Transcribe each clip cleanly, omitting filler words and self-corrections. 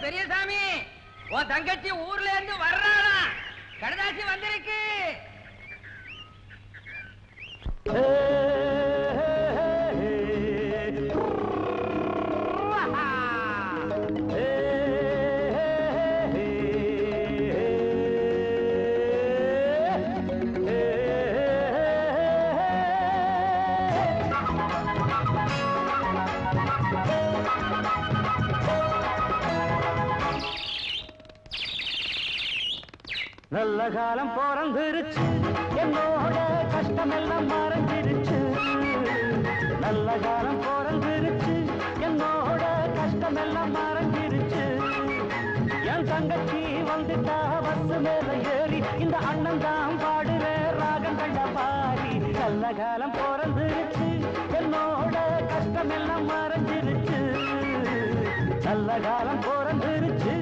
பெரியசாமி, உன் தங்கச்சி ஊர்ல இருந்து வர்றாளா? கடுதாசி வந்திருக்கு. நல்ல காலம் பிறந்துருச்சு, என்னோட கஷ்டம் எல்லாம் மறைஞ்சிருச்சு. நல்ல காலம் பிறந்துருச்சு, என்னோட கஷ்டம் எல்லாம் மறைஞ்சிருச்சு. என் தங்கச்சி வந்துட்டா பஸ் மேல ஏறி, இந்த அண்ணன் தான் பாடுற ராகம் கண்ட பாரி. நல்ல காலம் பிறந்துருச்சு, என்னோட கஷ்டம் எல்லாம் மறைஞ்சிருச்சு. நல்ல காலம் பிறந்துருச்சு,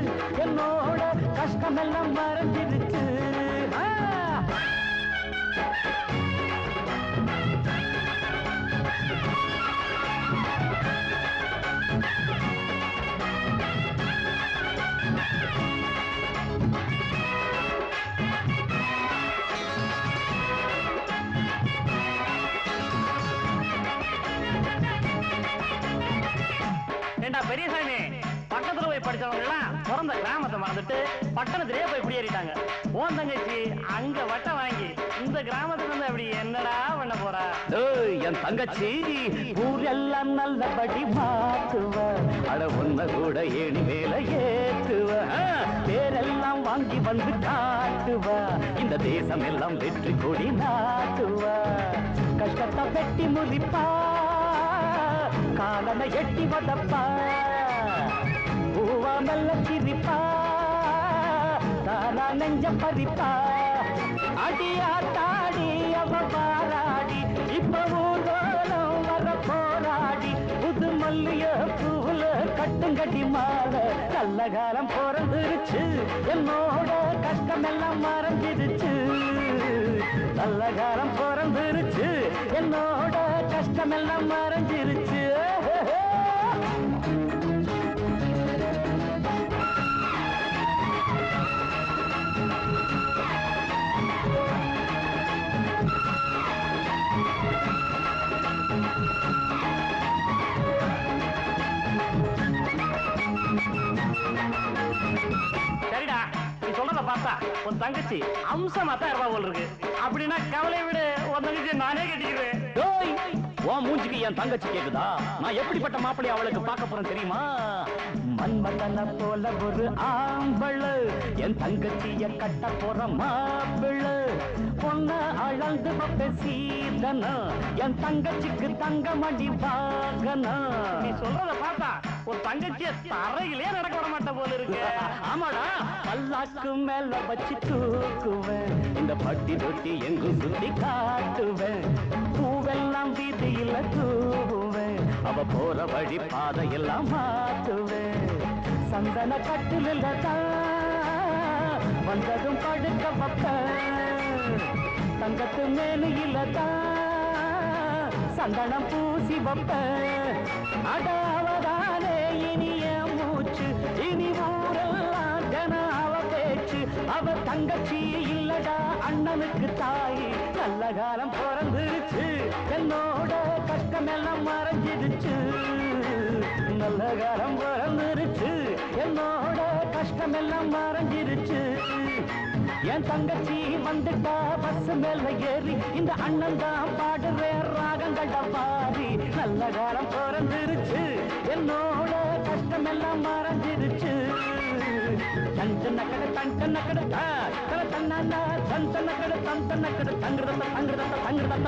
என்னோட கஷ்டம் எல்லாம் மறைஞ்சிருச்சு. ஏண்டா பெரியசாமி, பக்கத்துல போய் படிச்சவங்க பிறந்த கிராமத்தை மறந்துட்டு பட்டணத்திலேயே போய் குடியேறிட்டாங்க. ஓன் தங்கச்சி அங்க வட்டம் வாங்கி இந்த கிராமத்துல இருந்து அப்படி என்னடா பண்ண போறா? என் தங்கச்சி ஊரெல்லாம் நல்லபடி மாத்துவ, அட ஒன்ன கூட ஏணி மேல ஏத்துவ, பேரெல்லாம் வாங்கி வந்து காட்டுவ, இந்த தேசம் எல்லாம் வெற்றி கொடி நாட்டுவ. கஷ்டத்தை வெட்டி முறிப்பா, காலனை எட்டி வதப்பா, பூவா மெல்ல சிரிப்பா, தானா நெஞ்ச பறிப்பா. அடியா தாடி அவ பாராடி, இப்ப ஊர்வலம் வர போராடி, புது மல்லிய பூவுல கட்டுங்கடி மாட. நல்ல காலம் பிறந்துருச்சு, என்னோட கஷ்டம் எல்லாம் மறைஞ்சிருச்சு. நல்ல காலம் பிறந்துருச்சு, என்னோட கஷ்டம் எல்லாம் மறைஞ்சிருச்சு. சரிடா, நீ சொல்றத பார்த்தா உன் தங்கச்சி அம்சமா தான் இருப்பா போல் இருக்கு. அப்படின்னா கவலை விடு, உன் தங்கச்சி நானே கட்டிக்கிறேன். உன் மூஞ்சிக்கு என் தங்கச்சி கேக்குதா? நான் எப்படிப்பட்ட மாப்பிள்ளை அவளுக்கு பார்க்க போறேன் தெரியுமா? மன்மதன போல ஒரு ஆம்பள, என் தங்கச்சிய கட்ட போற மாப்பிள்ள. பொண்ண அளந்து சீதனா, என் தங்கச்சிக்கு தங்க மடி வாகனம். நீ சொல்றத பார்த்தா ஒரு தங்கச்சிய தரையிலே நடக்க விட மாட்ட போல இருக்கு. ஆமாடா, பல்லாக்கு மேல வச்சு தூக்குவேன், இந்த பட்டி தொட்டி எங்கும் சுத்தி காட்டுவேன், பூவெல்லாம் வீதியில தூவுவேன், அவ போற வழி பாதையெல்லாம் மாத்துவேன். சந்தன கட்டில வந்ததும் படுக்க வைப்பேன், தங்கத்து மேலையில சந்தனம் பூசி வைப்பேன். அடாவதானே இனிய மூச்சு, இனி ஊரெல்லாம் ஜனாவ பேச்சு, அவ தங்கச்சி இல்லடா அண்ணனுக்கு தாய். நல்ல காலம் பிறந்துருச்சு, என்னோட கஷ்டம் எல்லாம் மறைஞ்சிருச்சு. நல்ல காலம் பிறந்துருச்சு, என்னோட கஷ்டம் எல்லாம் மறைஞ்சிருச்சு. என் தங்கச்சி வந்துட்டா பஸ் மேல ஏறி, இந்த அண்ணன் தான் பாடுற ராகங்கள்ட பாரி. நல்ல காலம் பிறந்துருச்சு, என்னோட கஷ்டம் எல்லாம் மறைஞ்சிருச்சு. தஞ்சன கடை தஞ்சன கடை தன தன்னா தந்தன கடை தந்தன கடை தங்குறத தங்குறத தங்குறத